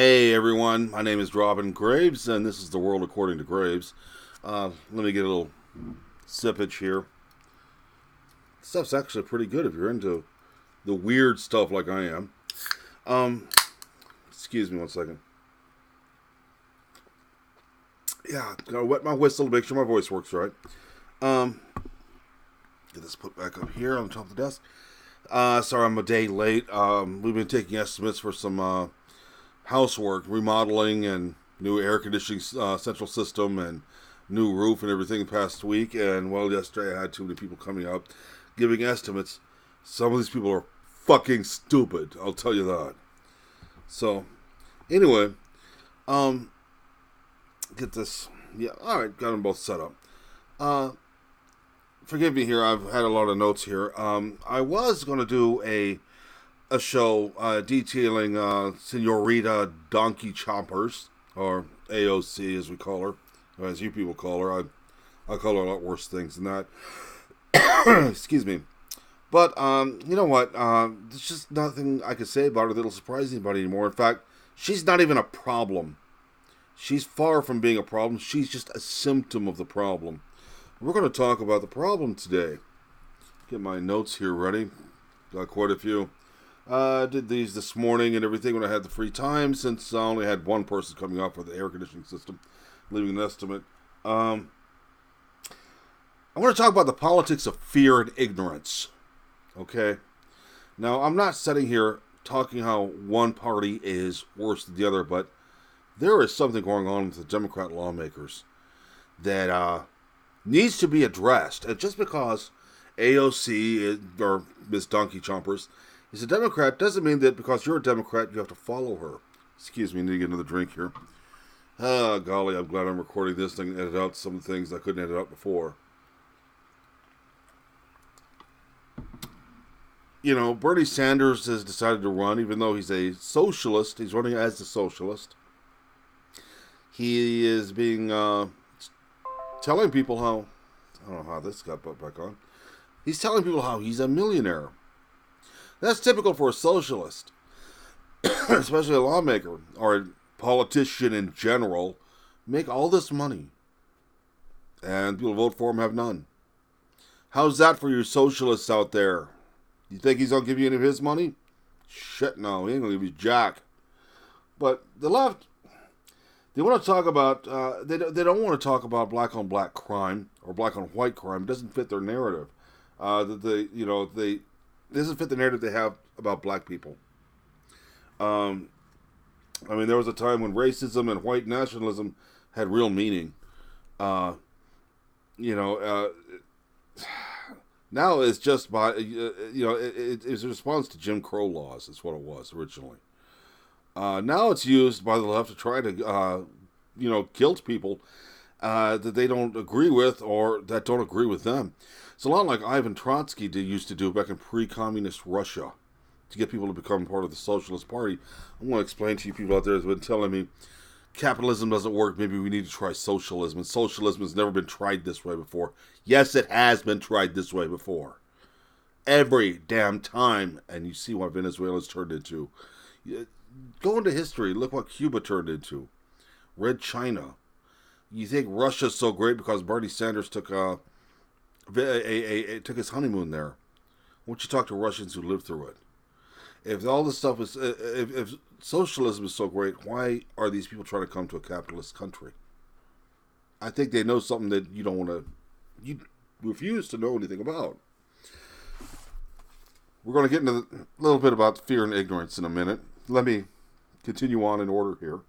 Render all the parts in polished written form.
Hey everyone, my name is Robin Graves, and this is the world according to Graves. Let me get a little sippage here. Stuff's actually pretty good if you're into the weird stuff like I am. Um, Excuse me one second. Yeah, gotta wet my whistle to make sure my voice works right. Um, get this put back up here on top of the desk. Sorry I'm a day late. We've been taking estimates for some housework, remodeling, and new air conditioning central system, and new roof and everything the past week. And well, yesterday I had too many people coming up giving estimates. Some of these people are fucking stupid, I'll tell you that. So, anyway, get this. Yeah, all right, got them both set up. Forgive me here. I've had a lot of notes here. I was going to do a show detailing Senorita Donkey Chompers, or AOC as we call her, or as you people call her. I call her a lot worse things than that. Excuse me. But, you know what? There's just nothing I could say about her that'll surprise anybody anymore. In fact, she's not even a problem. She's far from being a problem. She's just a symptom of the problem. We're going to talk about the problem today. Get my notes here ready. Got quite a few. Did these this morning and everything when I had the free time, since I only had one person coming up for the air conditioning system, leaving an estimate. I want to talk about the politics of fear and ignorance. Okay? Now, I'm not sitting here talking how one party is worse than the other, but there is something going on with the Democrat lawmakers that needs to be addressed. And just because AOC is, or Miss Donkey Chompers is a Democrat doesn't mean that because you're a Democrat you have to follow her. Excuse me, I need to get another drink here. Golly, I'm glad I'm recording this thing and edit out some of the things I couldn't edit out before. You know, Bernie Sanders has decided to run, even though he's a socialist. He's running as a socialist. He is being, telling people how, I don't know how this got put back on. He's telling people how he's a millionaire. That's typical for a socialist, especially a lawmaker or a politician in general. Make all this money, and people vote for him have none. How's that for you socialists out there? You think he's gonna give you any of his money? Shit, no, he ain't gonna give you jack. But the left, they want to talk about. They don't want to talk about black on black crime or black on white crime. It doesn't fit their narrative. It doesn't fit the narrative they have about black people. I mean, there was a time when racism and white nationalism had real meaning. Now it's just by, it's a response to Jim Crow laws. Is what it was originally. Now it's used by the left to try to, guilt people that they don't agree with or that don't agree with them. It's a lot like Ivan Trotsky used to do back in pre-communist Russia to get people to become part of the Socialist Party. I'm going to explain to you people out there who've been telling me capitalism doesn't work, maybe we need to try socialism. And socialism has never been tried this way before. Yes, it has been tried this way before. Every damn time. And you see what Venezuela's turned into. Go into history. Look what Cuba turned into. Red China. You think Russia's so great because Bernie Sanders took took his honeymoon there. Won't you talk to Russians who lived through it? If all this stuff is, if socialism is so great, why are these people trying to come to a capitalist country? I think they know something that you don't want to, you refuse to know anything about. We're going to get into a little bit about fear and ignorance in a minute. Let me continue on in order here.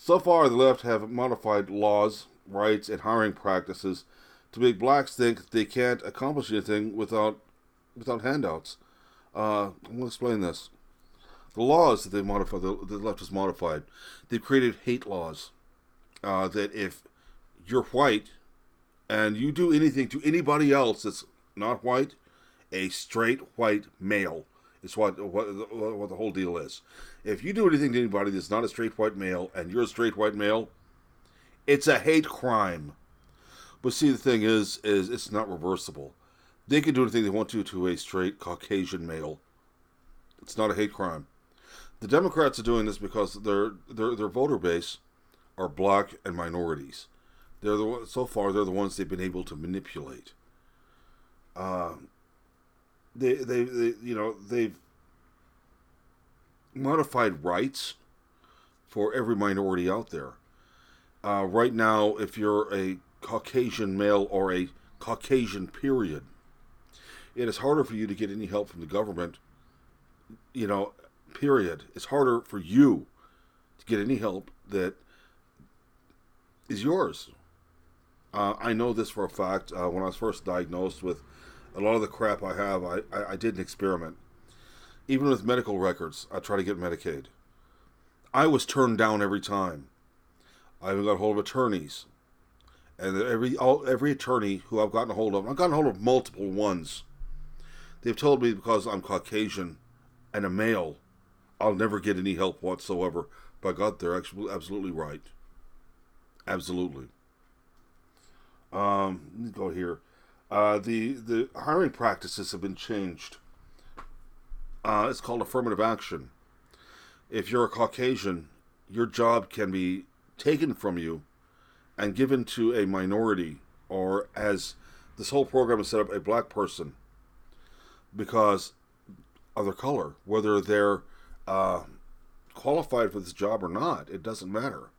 So far the left have modified laws, rights, and hiring practices to make blacks think they can't accomplish anything without handouts. I'm going to explain this. The laws that they modified, the left has modified, they've created hate laws. That if you're white and you do anything to anybody else that's not white, a straight white male is what the whole deal is. If you do anything to anybody that's not a straight white male and you're a straight white male, it's a hate crime. But see, the thing is it's not reversible. They can do anything they want to a straight Caucasian male. It's not a hate crime. The Democrats are doing this because their voter base are black and minorities. So far they're the ones they've been able to manipulate. Uh, they've modified rights for every minority out there. Right now, if you're a Caucasian male or a Caucasian period, it is harder for you to get any help from the government. Period. It's harder for you to get any help that is yours. I know this for a fact. When I was first diagnosed with a lot of the crap I have, I did an experiment. Even with medical records, I tried to get Medicaid. I was turned down every time. I even got a hold of attorneys. And every attorney who I've gotten a hold of multiple ones. They've told me because I'm Caucasian and a male, I'll never get any help whatsoever. By God, they're actually absolutely right. Absolutely. Let me go here. The hiring practices have been changed. It's called affirmative action. If you're a Caucasian, your job can be taken from you and given to a minority, or as this whole program is set up, a black person, because of their color, whether they're qualified for this job or not. It doesn't matter.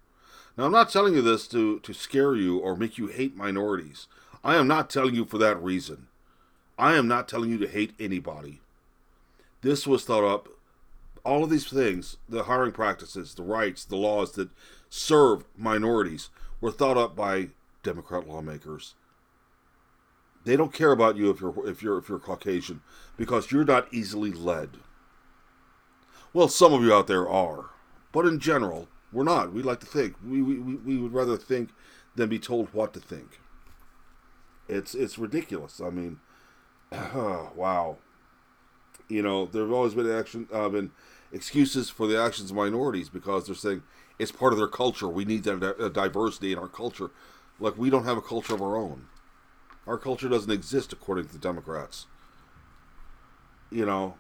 Now, I'm not telling you this to scare you or make you hate minorities. I am not telling you for that reason. I am not telling you to hate anybody. This was thought up, all of these things, the hiring practices, the rights, the laws that serve minorities, were thought up by Democrat lawmakers. They don't care about you if you're Caucasian, because you're not easily led. Well, some of you out there are, but in general, we're not. We like to think. We would rather think than be told what to think. It's ridiculous. I mean, wow. There have always been excuses for the actions of minorities because they're saying it's part of their culture. We need that diversity in our culture. Like, we don't have a culture of our own. Our culture doesn't exist according to the Democrats. No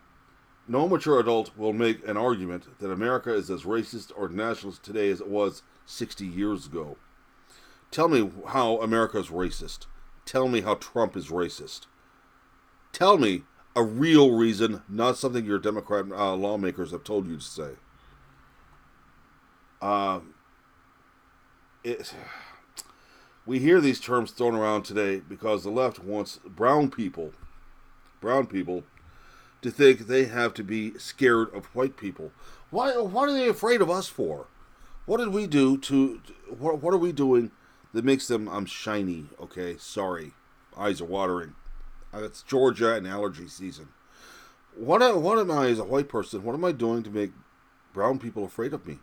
mature adult will make an argument that America is as racist or nationalist today as it was 60 years ago. Tell me how America is racist. Tell me how Trump is racist. Tell me a real reason, not something your Democrat lawmakers have told you to say. We hear these terms thrown around today because the left wants brown people to think they have to be scared of white people. Why are they afraid of us for? What did we do what are we doing that makes them, I'm shiny, okay, sorry, eyes are watering. It's Georgia and allergy season. What am I as a white person, what am I doing to make brown people afraid of me?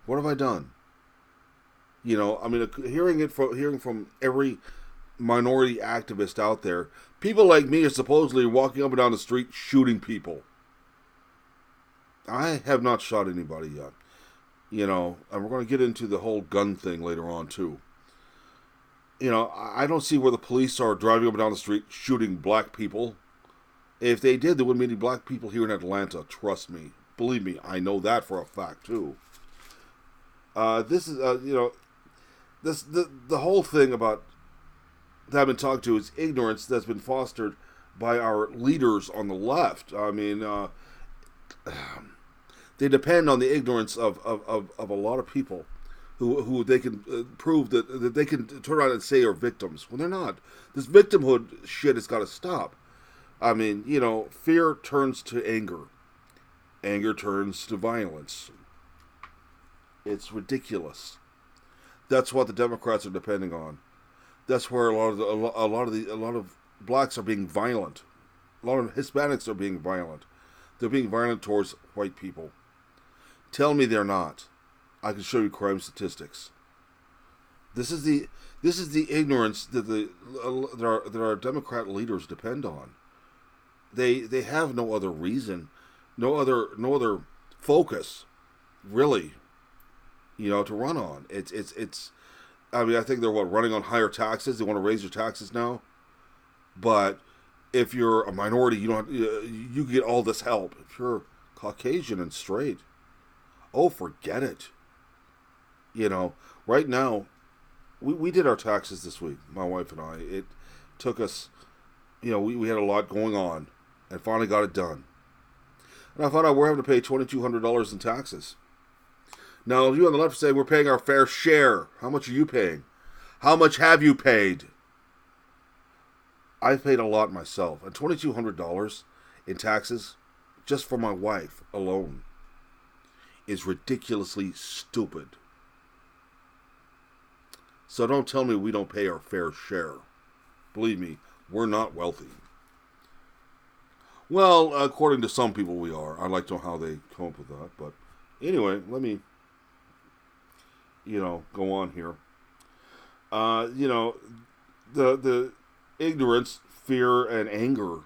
What have I done? Hearing from every minority activist out there, people like me are supposedly walking up and down the street shooting people. I have not shot anybody yet. And we're going to get into the whole gun thing later on too. I don't see where the police are driving up and down the street shooting black people. If they did, there wouldn't be any black people here in Atlanta. Trust me. Believe me, I know that for a fact too. This is, the whole thing about that I've been talking to is ignorance that's been fostered by our leaders on the left. I mean, they depend on the ignorance of a lot of people who they can prove that they can turn around and say are victims when they're not. This victimhood shit has got to stop. I mean, fear turns to anger. Anger turns to violence. It's ridiculous. That's what the Democrats are depending on. That's where a lot of blacks are being violent. A lot of Hispanics are being violent. They're being violent towards white people. Tell me they're not. I can show you crime statistics. This is the ignorance that our Democrat leaders depend on. They have no other reason, no other focus, really, to run on. It's. I mean, I think they're running on higher taxes. They want to raise their taxes now, but If you're a minority, you get all this help. If you're Caucasian and straight, oh, forget it. Right now, we did our taxes this week, my wife and I. It took us, we had a lot going on, and finally got it done. And I found out we're having to pay $2,200 in taxes. Now, you on the left say we're paying our fair share. How much are you paying? How much have you paid? I've paid a lot myself. And $2,200 in taxes, just for my wife alone, is ridiculously stupid. So don't tell me we don't pay our fair share. Believe me, we're not wealthy. Well, according to some people we are. I'd like to know how they come up with that. But anyway, let me, go on here. The ignorance, fear, and anger.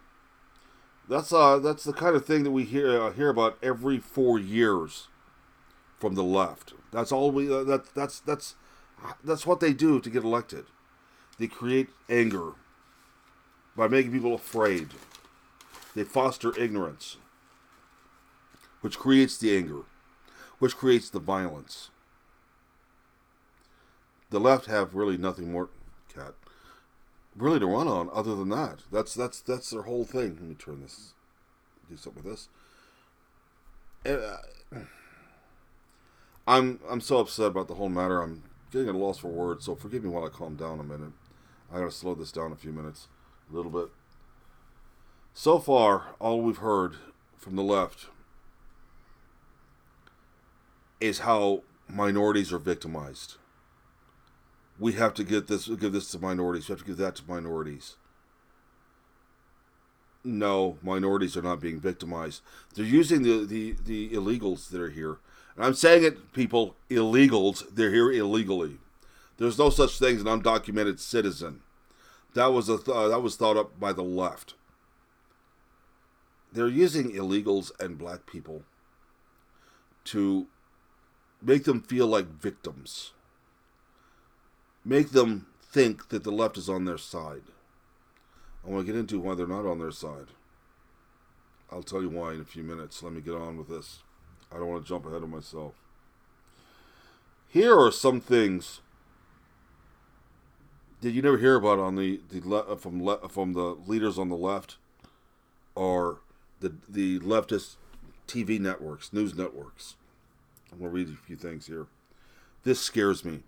That's the kind of thing that we hear about every 4 years from the left. That's all we. That's what they do to get elected. They create anger by making people afraid. They foster ignorance, which creates the anger, which creates the violence. The left have really nothing more, really to run on other than that. That's their whole thing. Let me turn this, do something with this. I'm so upset about the whole matter. I'm getting at a loss for words, so forgive me while I calm down a minute. I gotta slow this down a few minutes, a little bit. So far, all we've heard from the left is how minorities are victimized. We have to give this to minorities. We have to give that to minorities. No, minorities are not being victimized. They're using the illegals that are here. And I'm saying it, people, illegals. They're here illegally. There's no such thing as an undocumented citizen. That was thought up by the left. They're using illegals and black people to make them feel like victims. Make them think that the left is on their side. I want to get into why they're not on their side. I'll tell you why in a few minutes. Let me get on with this. I don't want to jump ahead of myself. Here are some things that you never hear about on from the leaders on the left or the leftist TV networks, news networks. I'm going to read a few things here. This scares me.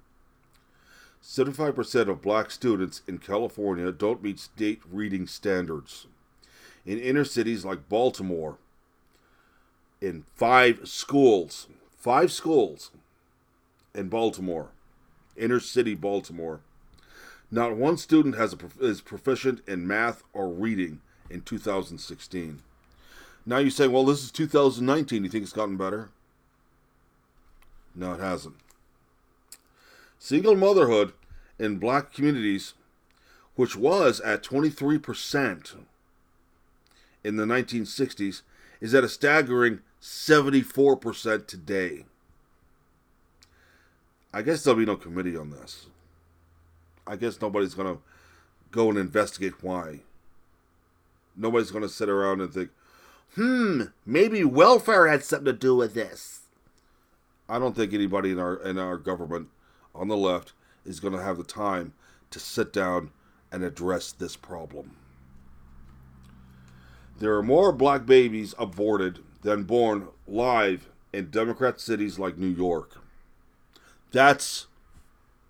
75% of black students in California don't meet state reading standards. In inner cities like Baltimore, in 5 schools in Baltimore, inner city Baltimore, not one student is proficient in math or reading in 2016. Now you say, well, this is 2019. You think it's gotten better? No, it hasn't. Single motherhood in black communities, which was at 23% in the 1960s, is at a staggering 74% today. I guess there'll be no committee on this. I guess nobody's going to go and investigate why. Nobody's going to sit around and think, maybe welfare had something to do with this. I don't think anybody in our government on the left is going to have the time to sit down and address this problem. There are more black babies aborted than born live in Democrat cities like New York. That's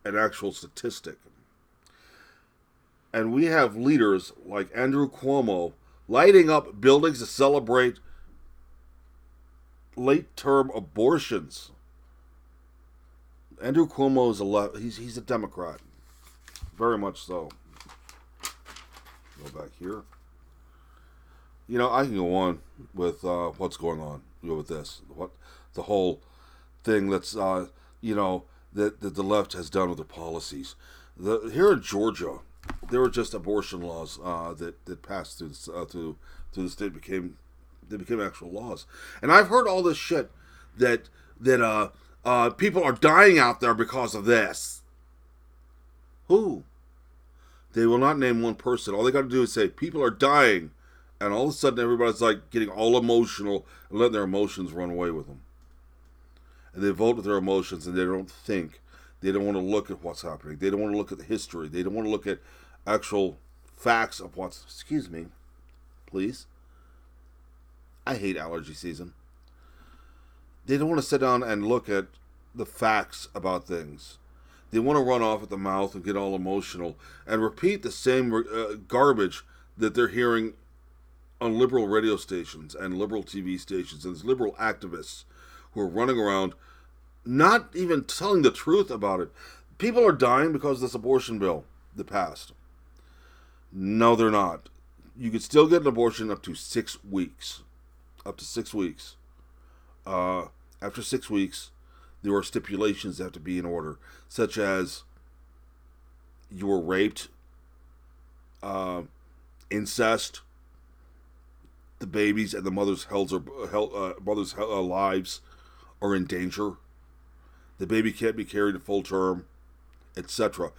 an actual statistic. And we have leaders like Andrew Cuomo lighting up buildings to celebrate late-term abortions. Andrew Cuomo is he's a Democrat. Very much so. Go back here. I can go on with what's going on with this. What the whole thing that's that the left has done with their policies. Here in Georgia, there were just abortion laws that passed through the state became actual laws. And I've heard all this shit that people are dying out there because of this. Who? They will not name one person. All they got to do is say, people are dying. And all of a sudden, everybody's like getting all emotional and letting their emotions run away with them. And they vote with their emotions, and they don't think. They don't want to look at what's happening. They don't want to look at the history. They don't want to look at actual facts of what's... Excuse me, please. I hate allergy season. They don't want to sit down and look at the facts about things. They want to run off at the mouth and get all emotional and repeat the same garbage that they're hearing on liberal radio stations and liberal TV stations, and there's liberal activists who are running around not even telling the truth about it. People are dying because of this abortion bill that passed. No, they're not. You could still get an abortion up to 6 weeks. Up to 6 weeks. After 6 weeks, there are stipulations that have to be in order, such as you were raped, incest, the babies and the mother's lives are in danger, the baby can't be carried to full term, etc.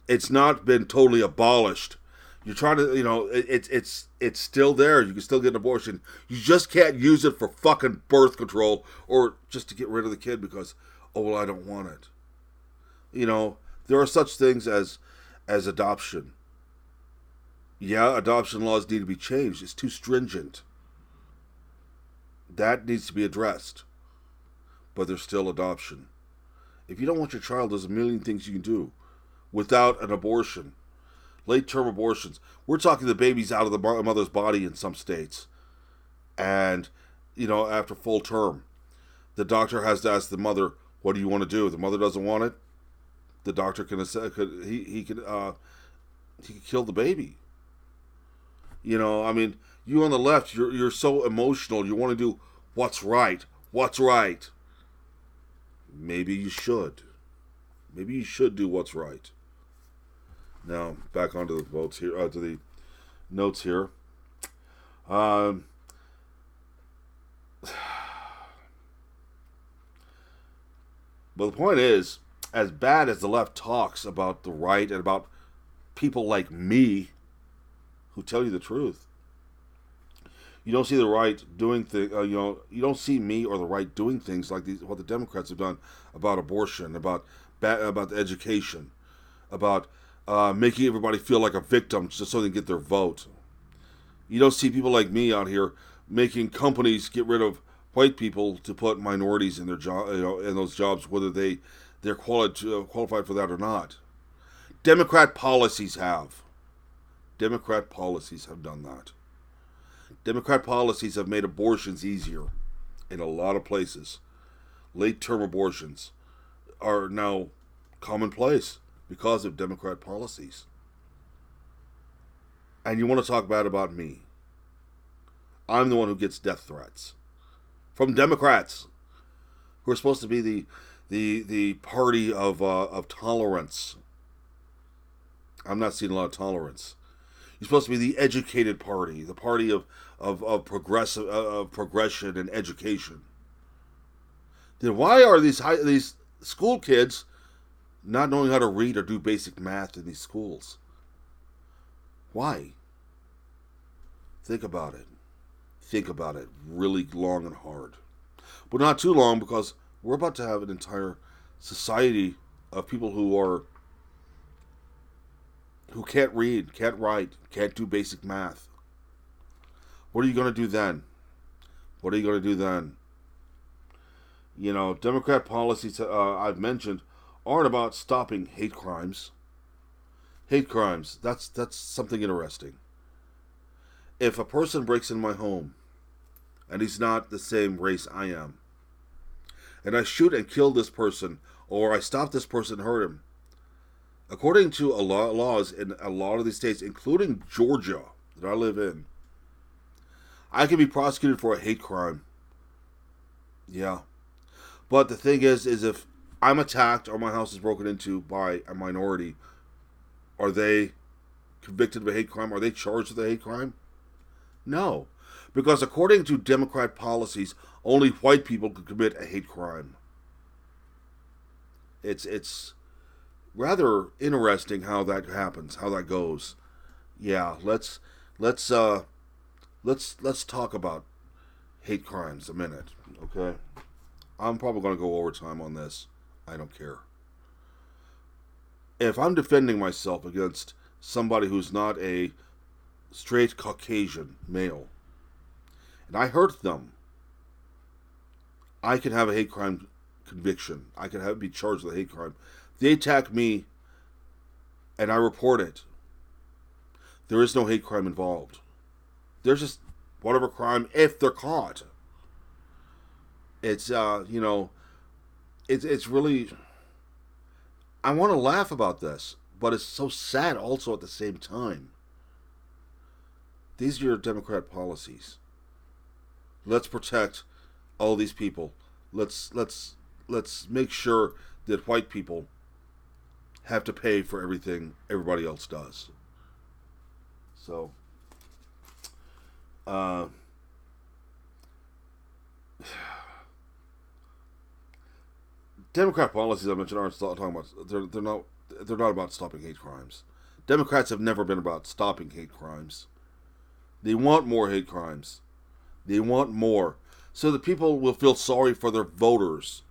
It's not been totally abolished. You're trying to, it's still there. You can still get an abortion. You just can't use it for fucking birth control or just to get rid of the kid because, oh, well, I don't want it. There are such things as adoption. Yeah, adoption laws need to be changed. It's too stringent. That needs to be addressed. But there's still adoption. If you don't want your child, there's a million things you can do without an abortion. Late-term abortions. We're talking the baby's out of the mother's body in some states. And, after full term, the doctor has to ask the mother, what do you want to do? If the mother doesn't want it, the doctor can kill the baby. You on the left, you're so emotional. You want to do what's right. What's right? Maybe you should. Maybe you should do what's right. Now, back onto the votes here, to the notes here. But the point is, as bad as the left talks about the right and about people like me who tell you the truth, you don't see the right doing things. You don't see me or the right doing things like what the Democrats have done about abortion, about education, about making everybody feel like a victim just so they can get their vote. You don't see people like me out here making companies get rid of white people to put minorities in their job, in those jobs, whether they're qualified for that or not. Democrat policies have done that. Democrat policies have made abortions easier in a lot of places. Late-term abortions are now commonplace because of Democrat policies. And you want to talk bad about me. I'm the one who gets death threats from Democrats who are supposed to be the party of tolerance. I'm not seeing a lot of tolerance. You're supposed to be the educated party, the party of progression and education. Then why are these school kids not knowing how to read or do basic math in these schools? Why? Think about it. Think about it really long and hard. But not too long, because we're about to have an entire society of people who can't read, can't write, can't do basic math. What are you going to do then? What are you going to do then? Democrat policies I've mentioned aren't about stopping hate crimes. Hate crimes, that's something interesting. If a person breaks in my home and he's not the same race I am, and I shoot and kill this person, or I stop this person and hurt him, according to laws in a lot of these states, including Georgia that I live in, I can be prosecuted for a hate crime. Yeah. But the thing is if I'm attacked or my house is broken into by a minority, are they convicted of a hate crime? Are they charged with a hate crime? No. Because according to Democrat policies, only white people could commit a hate crime. It's rather interesting how that happens, how that goes. Yeah, let's talk about hate crimes a minute, okay? I'm probably going to go overtime on this. I don't care. If I'm defending myself against somebody who's not a straight Caucasian male, and I hurt them, I can have a hate crime conviction. I can be charged with a hate crime. They attack me, and I report it. There is no hate crime involved. There's just whatever crime if they're caught. It's it's really. I want to laugh about this, but it's so sad also at the same time. These are your Democrat policies. Let's protect all these people. Let's make sure that white people have to pay for everything everybody else does. So, Democrat policies I mentioned aren't talking about. They're not about stopping hate crimes. Democrats have never been about stopping hate crimes. They want more hate crimes. They want more, so that people will feel sorry for their voters,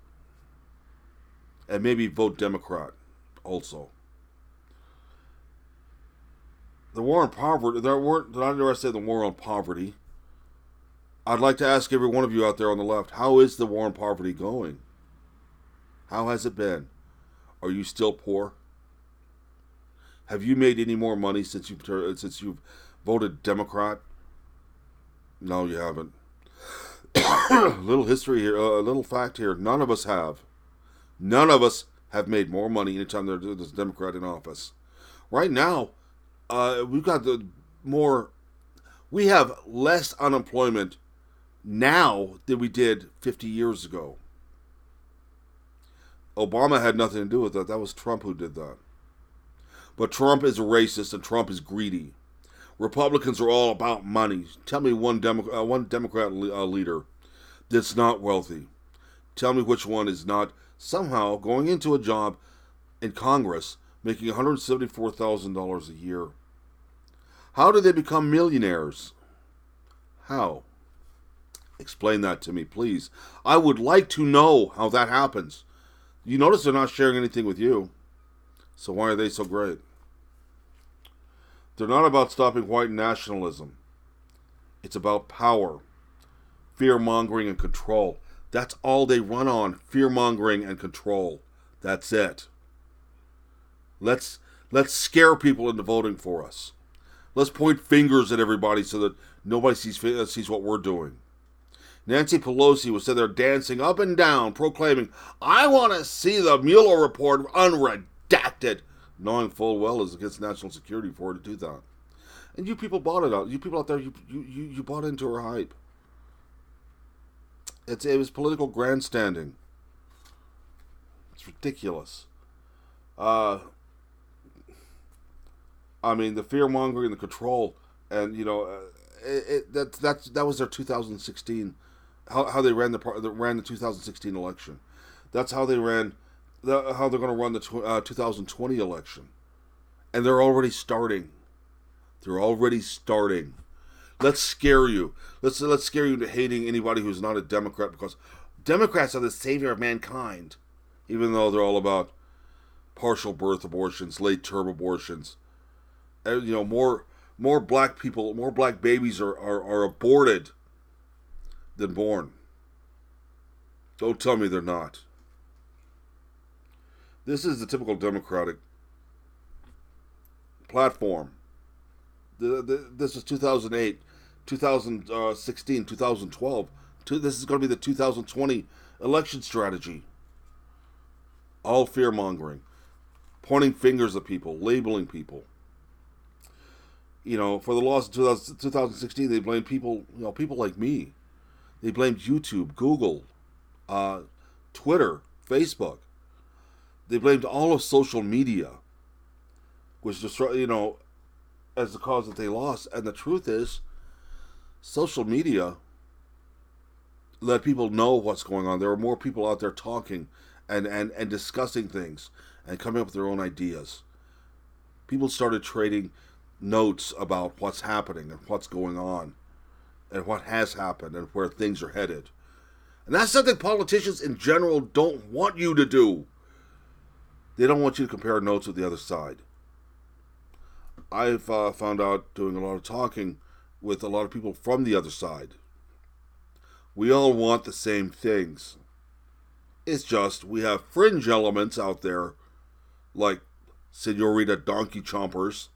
and maybe vote Democrat also. The war on poverty. They're not interested in the war on poverty. I'd like to ask every one of you out there on the left, how is the war on poverty going? How has it been? Are you still poor? Have you made any more money since you've voted Democrat? No, you haven't. Little history here, a little fact here. None of us have. None of us have made more money anytime there's a Democrat in office. Right now, we have less unemployment now than we did 50 years ago. Obama had nothing to do with that. That was Trump who did that. But Trump is a racist and Trump is greedy. Republicans are all about money. Tell me one Democrat leader that's not wealthy. Tell me which one is not somehow going into a job in Congress making $174,000 a year. How do they become millionaires? How? Explain that to me, please. I would like to know how that happens. You notice they're not sharing anything with you. So why are they so great? They're not about stopping white nationalism. It's about power, fear-mongering, and control. That's all they run on, fear-mongering and control. That's it. Let's scare people into voting for us. Let's point fingers at everybody so that nobody sees what we're doing. Nancy Pelosi was sitting there dancing up and down, proclaiming, "I want to see the Mueller report unredacted," knowing full well it's against national security for her to do that. And you people bought it out. You people out there, you bought into her hype. It was political grandstanding. It's ridiculous. I mean, the fear mongering, the control, and that was their 2016. How they ran the 2016 election. That's how they ran. How they're going to run the 2020 election, and they're already starting. They're already starting. Let's scare you. Let's scare you into hating anybody who's not a Democrat, because Democrats are the savior of mankind, even though they're all about partial birth abortions, late term abortions. More black people, more black babies are aborted than born. Don't tell me they're not. This is the typical Democratic platform. This is 2008, 2016, 2012. This is going to be the 2020 election strategy. All fear-mongering. Pointing fingers at people. Labeling people. For the loss of 2016, they blamed people, people like me. They blamed YouTube, Google, Twitter, Facebook. They blamed all of social media, which as the cause that they lost. And the truth is, social media let people know what's going on. There are more people out there talking and discussing things and coming up with their own ideas. People started trading notes about what's happening and what's going on and what has happened and where things are headed. And that's something politicians in general don't want you to do. They don't want you to compare notes with the other side. I've found out doing a lot of talking with a lot of people from the other side. We all want the same things. It's just we have fringe elements out there like Senorita Donkey Chompers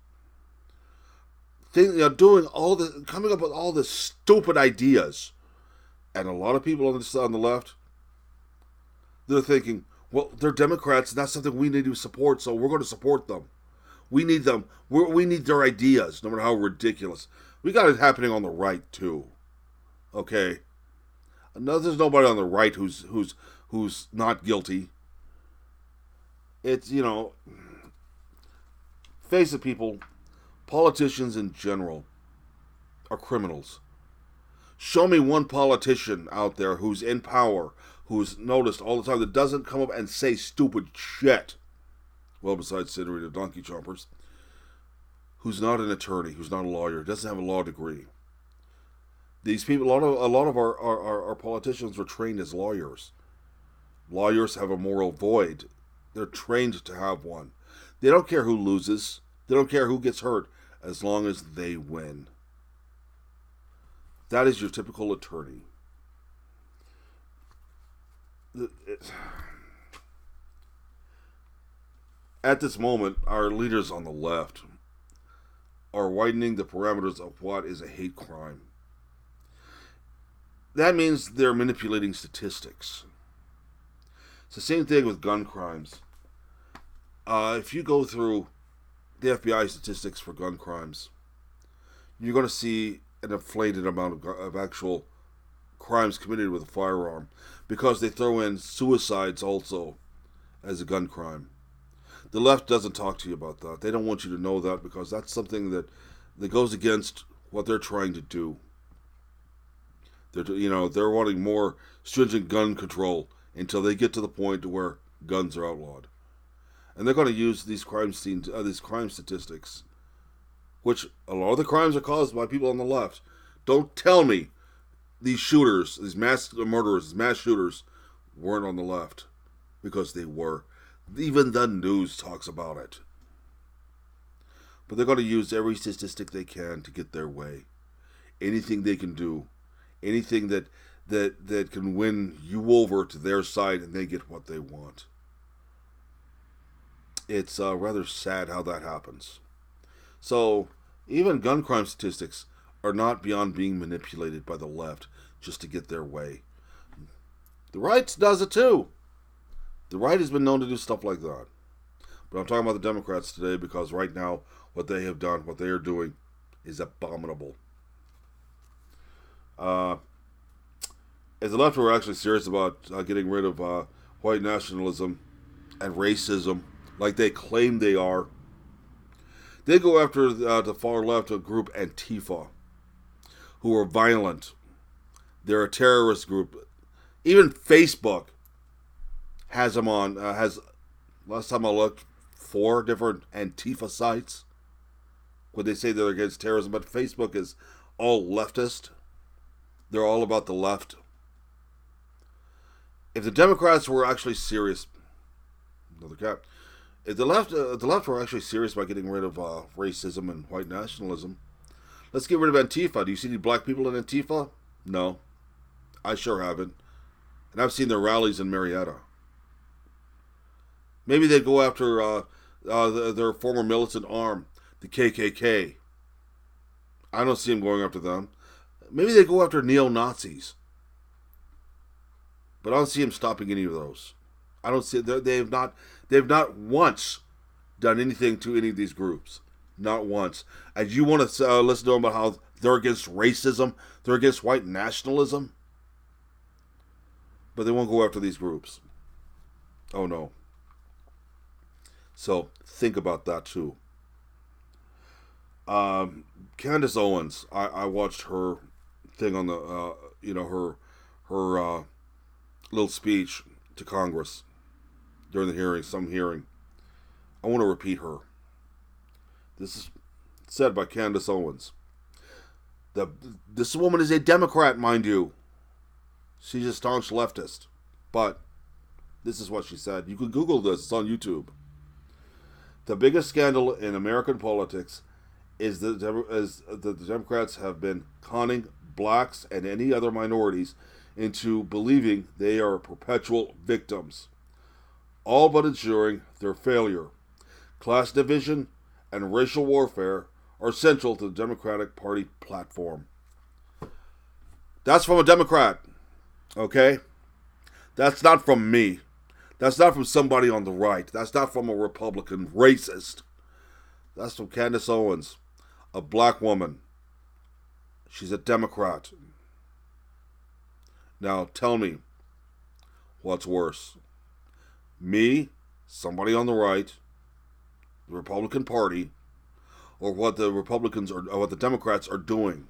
doing all the, coming up with all the stupid ideas. And a lot of people on the left, they're thinking, well, they're Democrats, and that's something we need to support, so we're going to support them. We need them. We need their ideas, no matter how ridiculous. We got it happening on the right too. Okay, no, there's nobody on the right who's not guilty. It's, face it, people. Politicians in general are criminals. Show me one politician out there who's in power, who's noticed all the time, that doesn't come up and say stupid shit. Well, besides Senorita Donkey Chompers, who's not an attorney, who's not a lawyer, doesn't have a law degree. These people, a lot of our politicians were trained as lawyers. Lawyers have a moral void. They're trained to have one. They don't care who loses. They don't care who gets hurt, as long as they win. That is your typical attorney. At this moment, our leaders on the left are widening the parameters of what is a hate crime. That means they're manipulating statistics. It's the same thing with gun crimes. If you go through the FBI statistics for gun crimes, you're going to see an inflated amount of actual crimes committed with a firearm, because they throw in suicides also as a gun crime. The left doesn't talk to you about that. They don't want you to know that, because that's something that goes against what they're trying to do. They're wanting more stringent gun control until they get to the point where guns are outlawed. And they're going to use these crime statistics, which a lot of the crimes are caused by people on the left. Don't tell me these shooters, these mass murderers, these mass shooters weren't on the left, because they were. Even the news talks about it. But they're going to use every statistic they can to get their way. Anything they can do. Anything that can win you over to their side and they get what they want. It's rather sad how that happens. So, even gun crime statistics are not beyond being manipulated by the left just to get their way. The right does it too. The right has been known to do stuff like that. But I'm talking about the Democrats today, because right now, what they have done, what they are doing, is abominable. If the left were actually serious about getting rid of white nationalism and racism, like they claim they are, they go after the far left group Antifa, who are violent. They're a terrorist group. Even Facebook has them on, last time I looked, 4 different Antifa sites where they say they're against terrorism, but Facebook is all leftist. They're all about the left. If the Democrats were actually serious, another cap, if the left were actually serious about getting rid of racism and white nationalism, let's get rid of Antifa. Do you see any black people in Antifa? No. I sure haven't. And I've seen their rallies in Marietta. Maybe they'd go after their former militant arm, the KKK. I don't see them going after them. Maybe they go after neo-Nazis. But I don't see them stopping any of those. I don't see they've not once done anything to any of these groups. Not once. And you want to listen to them about how they're against racism, they're against white nationalism, but they won't go after these groups. Oh no. So think about that too. Candace Owens, I watched her thing on the her little speech to Congress during the hearing, some hearing. I want to repeat her. This is said by Candace Owens. This woman is a Democrat, mind you. She's a staunch leftist. But this is what she said. You can Google this. It's on YouTube. The biggest scandal in American politics is that the Democrats have been conning blacks and any other minorities into believing they are perpetual victims, all but ensuring their failure. Class division and racial warfare are central to the Democratic Party platform. That's from a Democrat, okay? That's not from me. That's not from somebody on the right. That's not from a Republican racist. That's from Candace Owens, a black woman. She's a Democrat. Now, tell me, what's worse? Me, somebody on the right, the Republican Party, or what the Republicans or what the Democrats are doing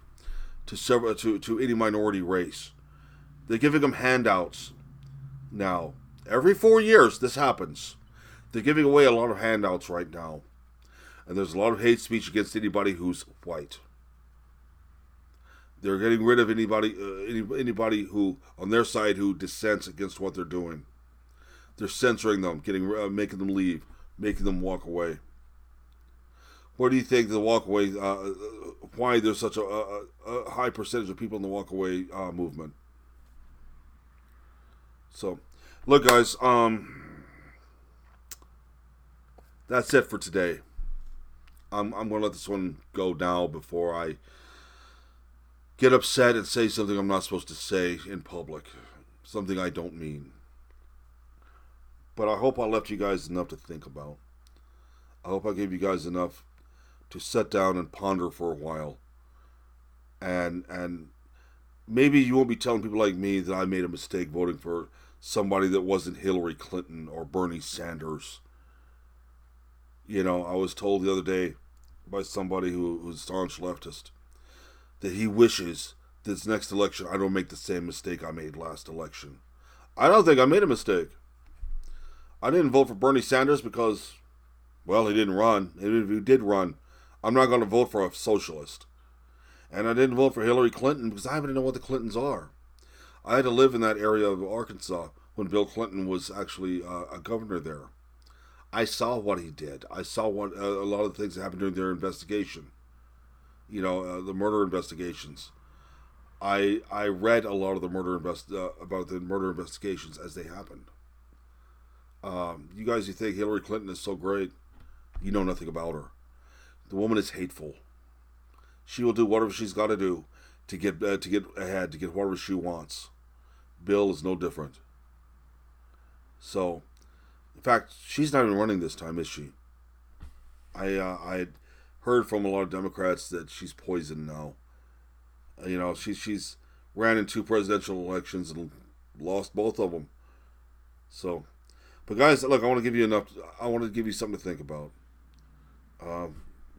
to any minority race? They're giving them handouts. Now, every 4 years this happens. They're giving away a lot of handouts right now. And there's a lot of hate speech against anybody who's white. They're getting rid of anybody who, on their side, who dissents against what they're doing. They're censoring them, making them leave, making them walk away. What do you think the walk away? Why there's such a high percentage of people in the walk away movement? So, look, guys. That's it for today. I'm going to let this one go now before I get upset and say something I'm not supposed to say in public. Something I don't mean. But I hope I left you guys enough to think about. I hope I gave you guys enough to sit down and ponder for a while. And maybe you won't be telling people like me that I made a mistake voting for somebody that wasn't Hillary Clinton or Bernie Sanders. You know, I was told the other day by somebody who's a staunch leftist that he wishes this next election I don't make the same mistake I made last election. I don't think I made a mistake. I didn't vote for Bernie Sanders because, well, he didn't run. Even if he did run, I'm not going to vote for a socialist. And I didn't vote for Hillary Clinton because I happen to know what the Clintons are. I had to live in that area of Arkansas when Bill Clinton was actually a governor there. I saw what he did. I saw what a lot of the things that happened during their investigation. You know, the murder investigations. I read a lot of the about the murder investigations as they happened. You guys, you think Hillary Clinton is so great? You know nothing about her. The woman is hateful. She will do whatever she's got to do to get ahead, to get whatever she wants. Bill is no different. So, in fact, she's not even running this time, is she? I had heard from a lot of Democrats that she's poisoned now. You know, she's ran in 2 presidential elections and lost both of them. So, but guys, look, I want to give you something to think about.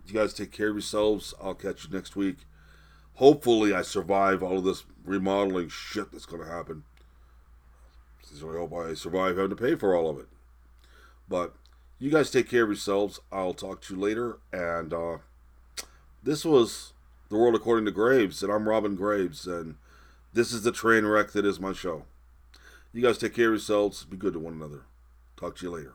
You guys take care of yourselves. I'll catch you next week. Hopefully, I survive all of this remodeling shit that's going to happen. I hope I survive having to pay for all of it. But you guys take care of yourselves. I'll talk to you later. And this was The World According to Graves, and I'm Robin Graves, and this is the train wreck that is my show. You guys take care of yourselves. Be good to one another. Talk to you later.